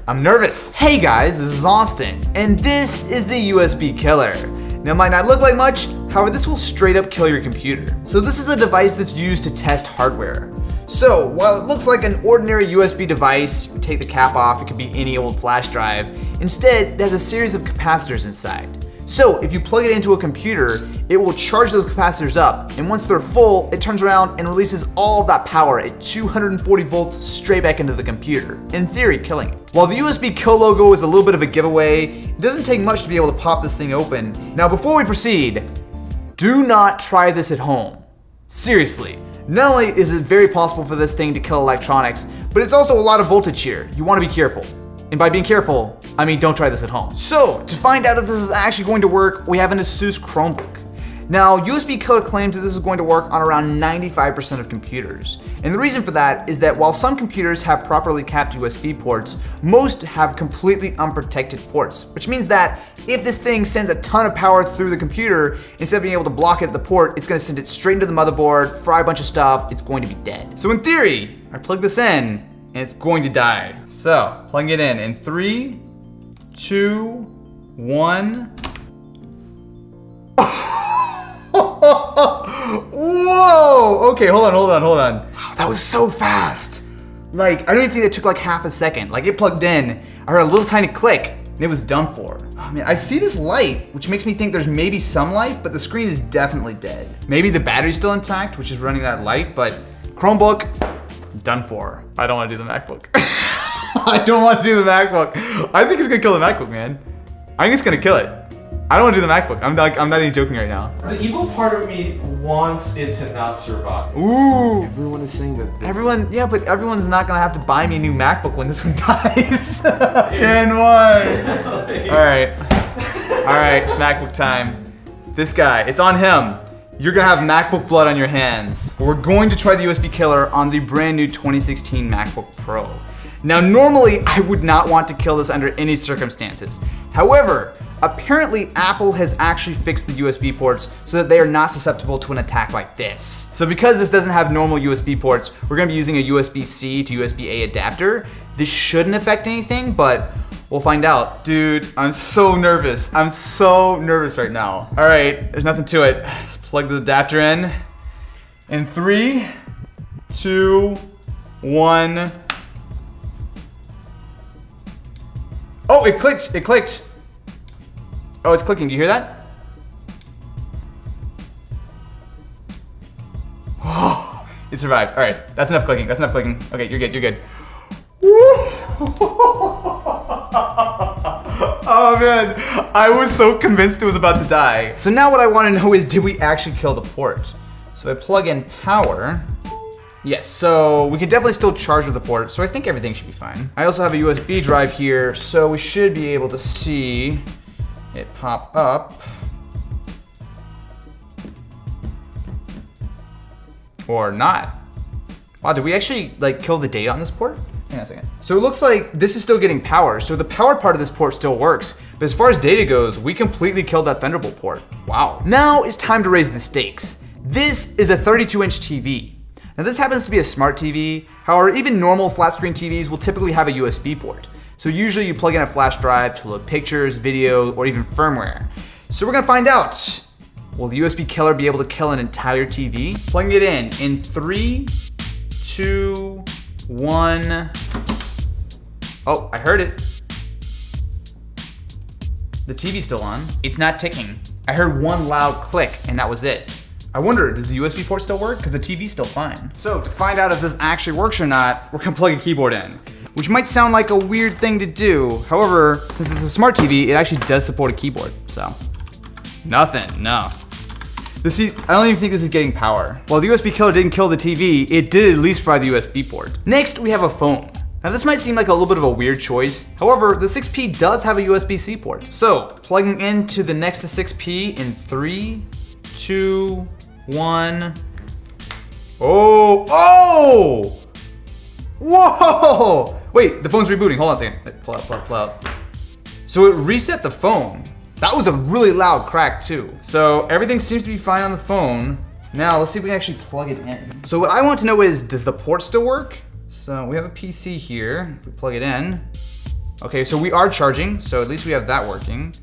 I'm nervous. Hey guys, this is Austin, and this is the USB killer. Now, it might not look like much, however, this will straight up kill your computer. So this is a device that's used to test hardware. So while it looks like an ordinary USB device, you take the cap off, it could be any old flash drive. Instead, it has a series of capacitors inside. So if you plug it into a computer, it will charge those capacitors up, and once they're full, it turns around and releases all of that power at 240 volts straight back into the computer, in theory killing it. While the USB kill logo is a little bit of a giveaway, it doesn't take much to be able to pop this thing open. Now before we proceed, do not try this at home. Seriously. Not only is it very possible for this thing to kill electronics, but it's also a lot of voltage here. You want to be careful. And by being careful, I mean don't try this at home. So, to find out if this is actually going to work, we have an ASUS Chromebook. Now, USB Killer claims that this is going to work on around 95% of computers. And the reason for that is that while some computers have properly capped USB ports, most have completely unprotected ports, which means that if this thing sends a ton of power through the computer, instead of being able to block it at the port, it's going to send it straight into the motherboard, fry a bunch of stuff, it's going to be dead. So in theory, I plug this in, and it's going to die. So, plug it in 3, 2, 1. Whoa! Okay, hold on. Wow, that was so fast. Like, I don't even think it took like half a second. Like, it plugged in, I heard a little tiny click, and it was done for. Oh man, I see this light, which makes me think there's maybe some life, but the screen is definitely dead. Maybe the battery's still intact, which is running that light, but Chromebook, done for. I don't want to do the MacBook. I don't want to do the MacBook. I think it's gonna kill the MacBook, man. I think it's gonna kill it. I don't want to do the MacBook. I'm not even joking right now. The evil part of me wants it to not survive. Ooh. Everyone is saying that. Yeah, but everyone's not gonna have to buy me a new MacBook when this one dies. Can one. All right, it's MacBook time. This guy, it's on him. You're gonna have MacBook blood on your hands. We're going to try the USB killer on the brand new 2016 MacBook Pro. Now, normally I would not want to kill this under any circumstances. However, apparently Apple has actually fixed the USB ports so that they are not susceptible to an attack like this. So because this doesn't have normal USB ports, we're gonna be using a USB-C to USB-A adapter. This shouldn't affect anything, but we'll find out. Dude, I'm so nervous. I'm so nervous right now. All right, there's nothing to it. Let's plug the adapter in 3, 2, 1. Oh, it clicked. Oh, it's clicking, do you hear that? Oh, it survived. All right, that's enough clicking. Okay, you're good. Oh man, I was so convinced it was about to die. So now what I want to know is, did we actually kill the port? So I plug in power. Yes, so we can definitely still charge with the port, so I think everything should be fine. I also have a USB drive here, so we should be able to see it pop up. Or not. Wow, did we actually like kill the data on this port? Hang on a second. So it looks like this is still getting power, so the power part of this port still works. But as far as data goes, we completely killed that Thunderbolt port. Wow. Now it's time to raise the stakes. This is a 32-inch TV. Now this happens to be a smart TV. However, even normal flat screen TVs will typically have a USB port. So usually you plug in a flash drive to load pictures, video, or even firmware. So we're gonna find out. Will the USB killer be able to kill an entire TV? Plugging it in 3, 2, 1. Oh, I heard it. The TV's still on. It's not ticking. I heard one loud click and that was it. I wonder, does the USB port still work? Because the TV's still fine. So to find out if this actually works or not, we're gonna plug a keyboard in, which might sound like a weird thing to do. However, since it's a smart TV, it actually does support a keyboard. So, nothing, no. I don't even think this is getting power. While the USB killer didn't kill the TV, it did at least fry the USB port. Next, we have a phone. Now this might seem like a little bit of a weird choice. However, the 6P does have a USB-C port. So, plugging into the Nexus 6P in 3, 2, 1. Oh! Whoa! Wait, the phone's rebooting. Hold on a second. Pull out. So it reset the phone. That was a really loud crack too. So everything seems to be fine on the phone. Now let's see if we can actually plug it in. So what I want to know is, does the port still work? So we have a PC here. If we plug it in, Okay, so we are charging, so at least we have that working.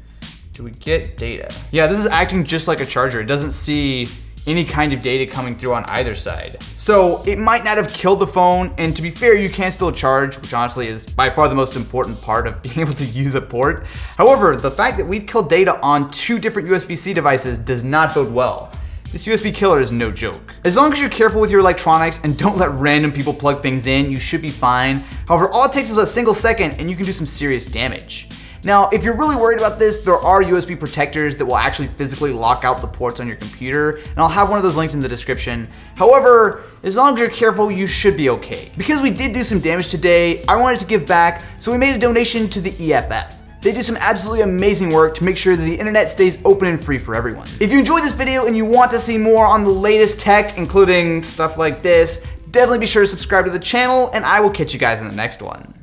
Do we get data? Yeah, this is acting just like a charger. It doesn't see any kind of data coming through on either side. So it might not have killed the phone, and to be fair, you can still charge, which honestly is by far the most important part of being able to use a port. However, the fact that we've killed data on 2 different USB-C devices does not bode well. This USB killer is no joke. As long as you're careful with your electronics and don't let random people plug things in, you should be fine. However, all it takes is a single second and you can do some serious damage. Now, if you're really worried about this, there are USB protectors that will actually physically lock out the ports on your computer, and I'll have one of those linked in the description. However, as long as you're careful, you should be okay. Because we did do some damage today, I wanted to give back, so we made a donation to the EFF. They do some absolutely amazing work to make sure that the internet stays open and free for everyone. If you enjoyed this video and you want to see more on the latest tech, including stuff like this, definitely be sure to subscribe to the channel, and I will catch you guys in the next one.